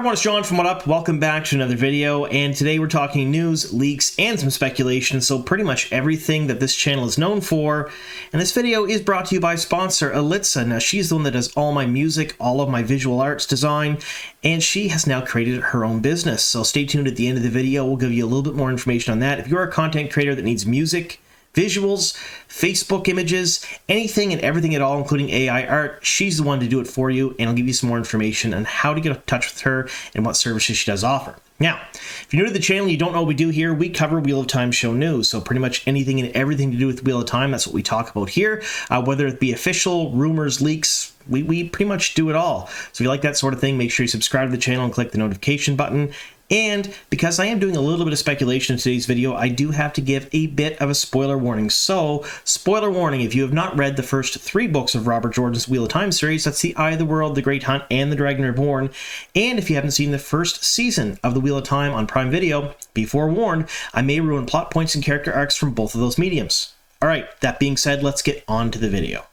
everyone, it's John from What Up. Welcome back to another video, and today we're talking news, leaks, and some speculation, so pretty much everything that this channel is known for. And this video is brought to you by sponsor Elitsas. Now, she's the one that does all my music, all of my visual arts design, and she has now created her own business. So stay tuned at the end of the video. We'll give you a little bit more information on that. If you're a content creator that needs music, visuals, Facebook images, anything and everything at all, including AI art, she's the one to do it for you, and I'll give you some more information on how to get in touch with her and what services she does offer. Now, if you're new to the channel and you don't know what we do here, we cover Wheel of Time show news. So pretty much anything and everything to do with Wheel of Time, that's what we talk about here. Whether it be official, rumors, leaks, we pretty much do it all. So if you like that sort of thing, make sure you subscribe to the channel and click the notification button. And because I am doing a little bit of speculation in today's video, I do have to give a bit of a spoiler warning. So, spoiler warning, if you have not read the first 3 books of Robert Jordan's Wheel of Time series, that's The Eye of the World, The Great Hunt, and The Dragon Reborn, and if you haven't seen the first season of The Wheel of Time on Prime Video, be forewarned, I may ruin plot points and character arcs from both of those mediums. Alright, that being said, let's get on to the video.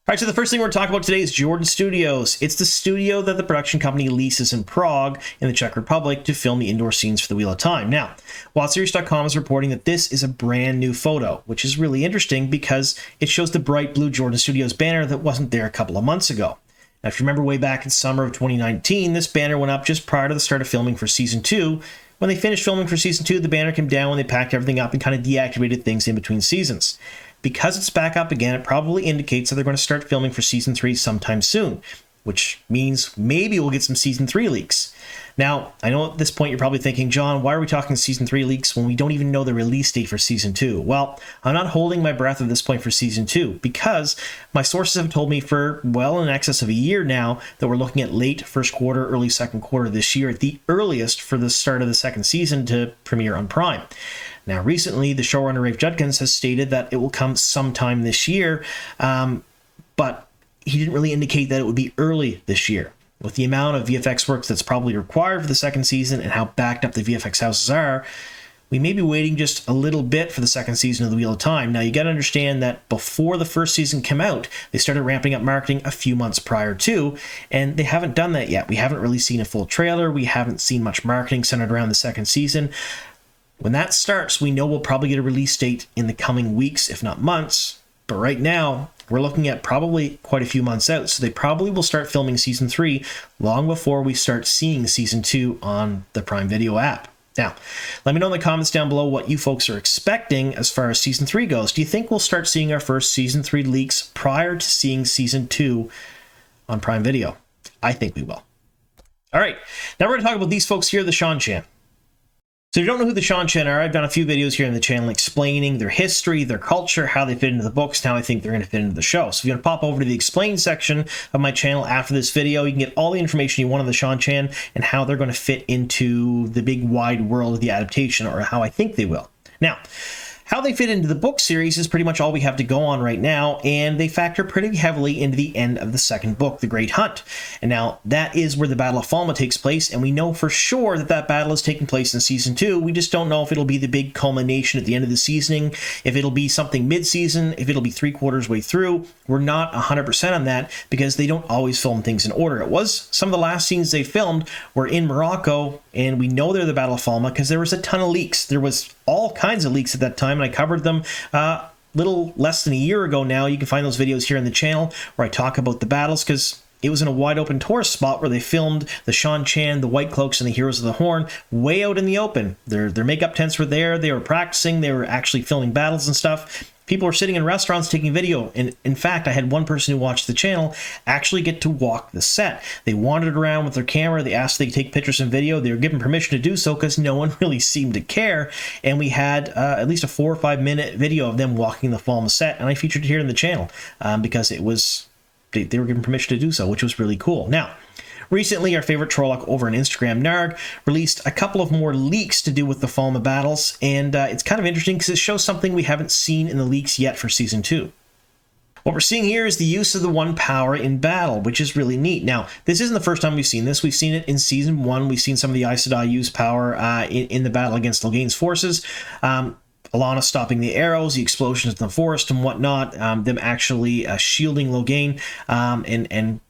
Alright, so the first thing we're talking about today is Jordan Studios. It's the studio that the production company leases in Prague, in the Czech Republic, to film the indoor scenes for the Wheel of Time. Now, WildSeries.com is reporting that this is a brand new photo, which is really interesting because it shows the bright blue Jordan Studios banner that wasn't there a couple of months ago. Now, if you remember way back in summer of 2019, this banner went up just prior to the start of filming for Season 2. When they finished filming for Season 2, the banner came down when they packed everything up and kind of deactivated things in between seasons. Because it's back up again, it probably indicates that they're going to start filming for Season 3 sometime soon, which means maybe we'll get some Season 3 leaks. Now, I know at this point you're probably thinking, John, why are we talking Season 3 leaks when we don't even know the release date for Season 2? Well, I'm not holding my breath at this point for Season 2 because my sources have told me for well in excess of a year now that we're looking at late first quarter, early second quarter this year at the earliest for the start of the second season to premiere on Prime. Now, recently, the showrunner Rafe Judkins has stated that it will come sometime this year, but he didn't really indicate that it would be early this year. With the amount of VFX work that's probably required for the second season and how backed up the VFX houses are, we may be waiting just a little bit for the second season of The Wheel of Time. Now, you got to understand that before the first season came out, they started ramping up marketing a few months prior to, and they haven't done that yet. We haven't really seen a full trailer. We haven't seen much marketing centered around the second season. When that starts, we know we'll probably get a release date in the coming weeks, if not months. But right now, we're looking at probably quite a few months out, so they probably will start filming Season 3 long before we start seeing Season 2 on the Prime Video app. Now, let me know in the comments down below what you folks are expecting as far as Season 3 goes. Do you think we'll start seeing our first Season 3 leaks prior to seeing Season 2 on Prime Video? I think we will. All right, now we're going to talk about these folks here, the Seanchan. So if you don't know who the Seanchan are, I've done a few videos here on the channel explaining their history, their culture, how they fit into the books, and how I think they're going to fit into the show. So if you want to pop over to the Explain section of my channel after this video, you can get all the information you want on the Seanchan and how they're going to fit into the big wide world of the adaptation, or how I think they will. Now, how they fit into the book series is pretty much all we have to go on right now, and they factor pretty heavily into the end of the second book, The Great Hunt. And now, that is where the Battle of Falme takes place, and we know for sure that that battle is taking place in Season 2. We just don't know if it'll be the big culmination at the end of the seasoning, if it'll be something mid-season, if it'll be 3/4 way through. We're not 100% on that, because they don't always film things in order. It was some of the last scenes they filmed were in Morocco, and we know they're the Battle of Falme because there was a ton of leaks. There was all kinds of leaks at that time, and I covered them little less than a year ago now. You can find those videos here on the channel where I talk about the battles, because it was in a wide open tourist spot where they filmed the Seanchan, the White Cloaks, and the Heroes of the Horn way out in the open. Their makeup tents were there. They were practicing. They were actually filming battles and stuff. People were sitting in restaurants taking video, and in fact, I had one person who watched the channel actually get to walk the set. They wandered around with their camera. They asked if they could take pictures and video. They were given permission to do so because no one really seemed to care, and we had at least a 4 or 5 minute video of them walking the Falme set, and I featured it here in the channel because it was they were given permission to do so, which was really cool. Now, recently, our favorite Trolloc over on Instagram, Narg, released a couple of more leaks to do with the Falme battles, and it's kind of interesting because it shows something we haven't seen in the leaks yet for Season 2. What we're seeing here is the use of the one power in battle, which is really neat. Now, this isn't the first time we've seen this. We've seen it in Season 1. We've seen some of the Aes Sedai use power in the battle against Logain's forces. Alana stopping the arrows, the explosions in the forest and whatnot, them actually shielding Logain, and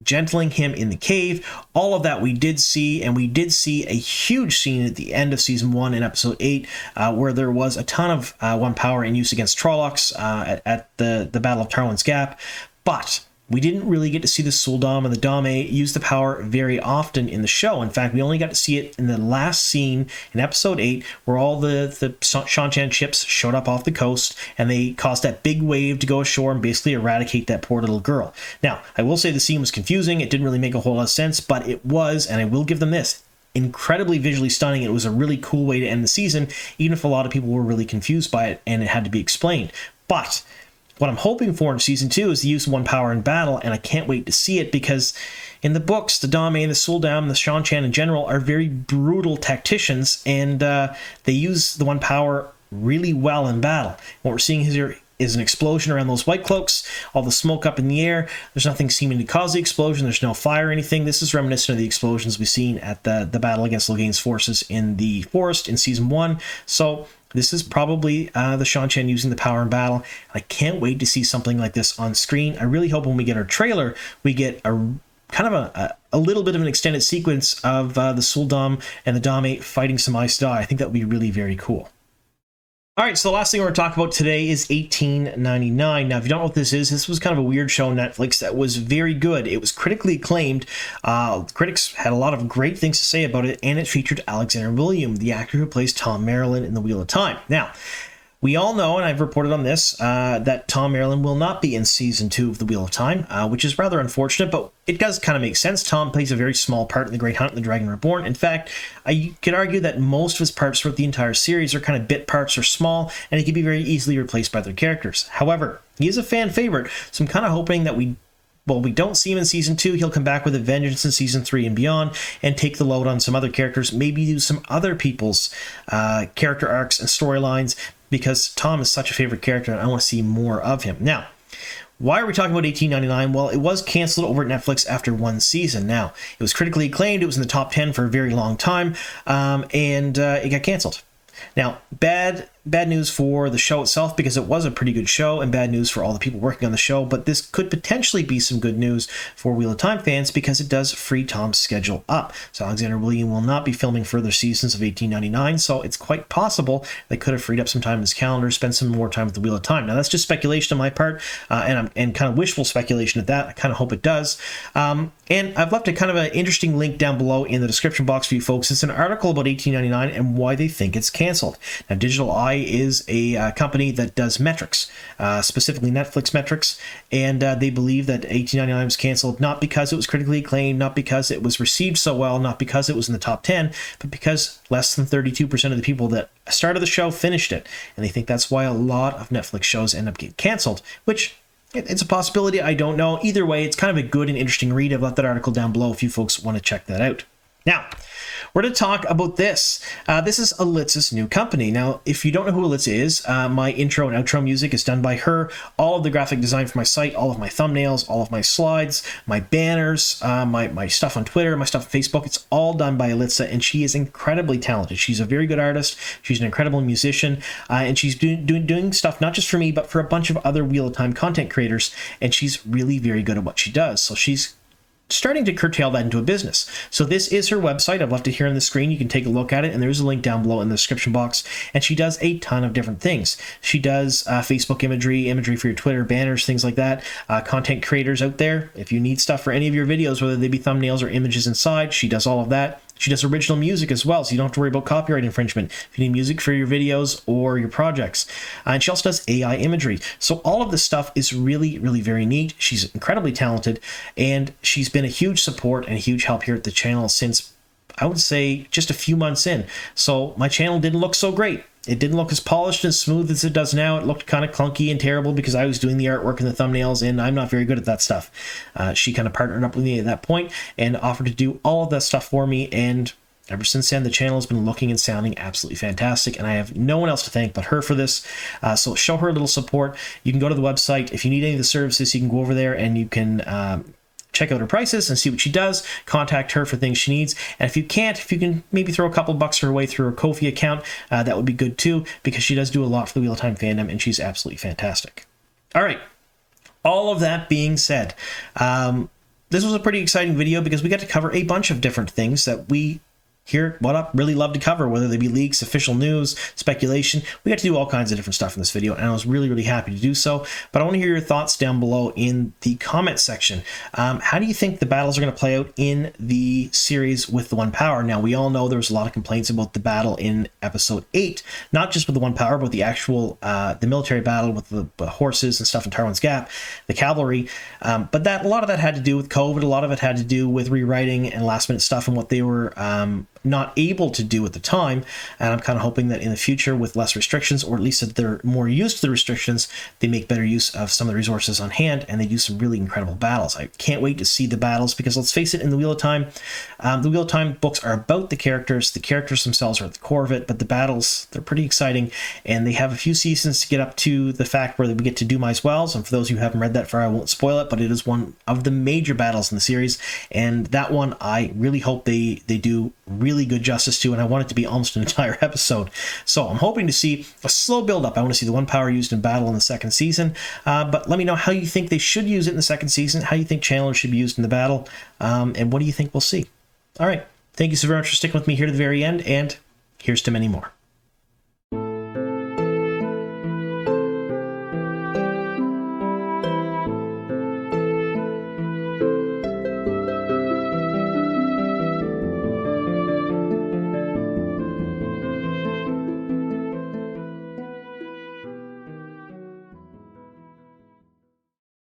gentling him in the cave. All of that we did see, and we did see a huge scene at the end of season 1 in episode 8 where there was a ton of one power in use against Trollocs at the Battle of Tarwin's Gap, but we didn't really get to see the Suldam and the Dame use the power very often in the show. In fact, we only got to see it in the last scene in episode 8, where all the Shan-Chan ships showed up off the coast, and they caused that big wave to go ashore and basically eradicate that poor little girl. Now, I will say the scene was confusing. It didn't really make a whole lot of sense, but it was, and I will give them this, incredibly visually stunning. It was a really cool way to end the season, even if a lot of people were really confused by it and it had to be explained. But what I'm hoping for in season 2 is the use of one power in battle, and I can't wait to see it, because in the books, the Dame, the Suldam, the Shan-Chan in general are very brutal tacticians, and they use the one power really well in battle. What we're seeing here is an explosion around those white cloaks, all the smoke up in the air. There's nothing seeming to cause the explosion. There's no fire or anything. This is reminiscent of the explosions we've seen at the battle against Logain's forces in the forest in season 1. So this is probably the Shan-Chan using the power in battle. I can't wait to see something like this on screen. I really hope when we get our trailer, we get a kind of a little bit of an extended sequence of the Suldam and the Dame fighting some Aes Sedai. I think that would be really very cool. All right, so the last thing we're going to talk about today is 1899. Now, if you don't know what this was kind of a weird show on Netflix that was very good. It was critically acclaimed. Critics had a lot of great things to say about it, and it featured Alexander William, the actor who plays Tom Maryland in The Wheel of Time. Now, we all know, and I've reported on this, that Tom Maryland will not be in season 2 of The Wheel of Time, which is rather unfortunate, but it does kind of make sense. Tom plays a very small part in The Great Hunt and The Dragon Reborn. In fact, I could argue that most of his parts throughout the entire series are kind of bit parts or small, and he can be very easily replaced by other characters. However, he is a fan favorite, so I'm kind of hoping that we don't see him in season 2. He'll come back with a vengeance in season 3 and beyond, and take the load on some other characters, maybe do some other people's character arcs and storylines, because Tom is such a favorite character and I want to see more of him. Now, why are we talking about 1899? Well, it was canceled over at Netflix after 1 season. Now, it was critically acclaimed. It was in the top 10 for a very long time, and it got canceled. Now, bad news for the show itself, because it was a pretty good show, and bad news for all the people working on the show, but this could potentially be some good news for Wheel of Time fans, because it does free Tom's schedule up. So Alexander William will not be filming further seasons of 1899, so it's quite possible they could have freed up some time in his calendar, spend some more time with the Wheel of Time. Now, that's just speculation on my part, and kind of wishful speculation at that. I kind of hope it does. And I've left a kind of an interesting link down below in the description box for you folks. It's an article about 1899 and why they think it's canceled. Now, Digital Eye is a company that does metrics, specifically Netflix metrics, and they believe that 1899 was canceled not because it was critically acclaimed, not because it was received so well, not because it was in the top 10, but because less than 32% of the people that started the show finished it. And they think that's why a lot of Netflix shows end up getting canceled, which it's a possibility. I don't know. Either way, it's kind of a good and interesting read. I've left that article down below if you folks want to check that out. Now, we're going to talk about this. This is Elitsas' new company. Now, if you don't know who Elitsa is, my intro and outro music is done by her. All of the graphic design for my site, all of my thumbnails, all of my slides, my banners, my stuff on Twitter, my stuff on Facebook, it's all done by Elitsa, and she is incredibly talented. She's a very good artist. She's an incredible musician, and she's doing stuff not just for me, but for a bunch of other Wheel of Time content creators, and she's really very good at what she does. So she's starting to curtail that into a business. So this is her website. I've left it here on the screen. You can take a look at it, and there's a link down below in the description box. And she does a ton of different things. She does Facebook imagery for your Twitter, banners, things like that. Content creators out there, if you need stuff for any of your videos, whether they be thumbnails or images inside, she does all of that. She does original music as well, so you don't have to worry about copyright infringement if you need music for your videos or your projects. And she also does AI imagery. So all of this stuff is really, really very neat. She's incredibly talented, and she's been a huge support and a huge help here at the channel since, I would say, just a few months in. So my channel didn't look so great. It didn't look as polished and smooth as it does now. It looked kind of clunky and terrible because I was doing the artwork and the thumbnails, and I'm not very good at that stuff. She kind of partnered up with me at that point and offered to do all of that stuff for me, and ever since then, the channel has been looking and sounding absolutely fantastic, and I have no one else to thank but her for this. So show her a little support. You can go to the website. If you need any of the services, you can go over there and you can check out her prices and see what she does. Contact her for things she needs. And if you can't, if you can maybe throw a couple bucks her way through her Ko-fi account, that would be good too, because she does do a lot for the Wheel of Time fandom, and she's absolutely fantastic. All right. All of that being said, this was a pretty exciting video because we got to cover a bunch of different things that we here What Up really love to cover, whether they be leaks, official news, speculation. We got to do all kinds of different stuff in this video, and I was really happy to do so. But I want to hear your thoughts down below in the comment section. How do you think the battles are going to play out in the series with the One Power? Now, we all know there was a lot of complaints about the battle in episode 8, not just with the One Power, but the actual the military battle with the horses and stuff in Tarwin's Gap, the cavalry. But a lot of that had to do with COVID. A lot of it had to do with rewriting and last minute stuff and what they were not able to do at the time. And I'm kind of hoping that in the future, with less restrictions, or at least that they're more used to the restrictions, they make better use of some of the resources on hand and they do some really incredible battles. I can't wait to see the battles, because let's face it, in the Wheel of Time books are about the characters. The characters themselves are at the core of it, but the battles, they're pretty exciting, and they have a few seasons to get up to the fact where we get to Dumai's Wells. And for those who haven't read that far, I won't spoil it, but it is one of the major battles in the series, and that one I really hope they do really good justice to, and I want it to be almost an entire episode. So I'm hoping to see a slow build up. I want to see the One Power used in battle in the second season, but let me know how you think they should use it in the second season, how you think channelers should be used in the battle, and what do you think we'll see. All right, thank you so very much for sticking with me here to the very end, and here's to many more.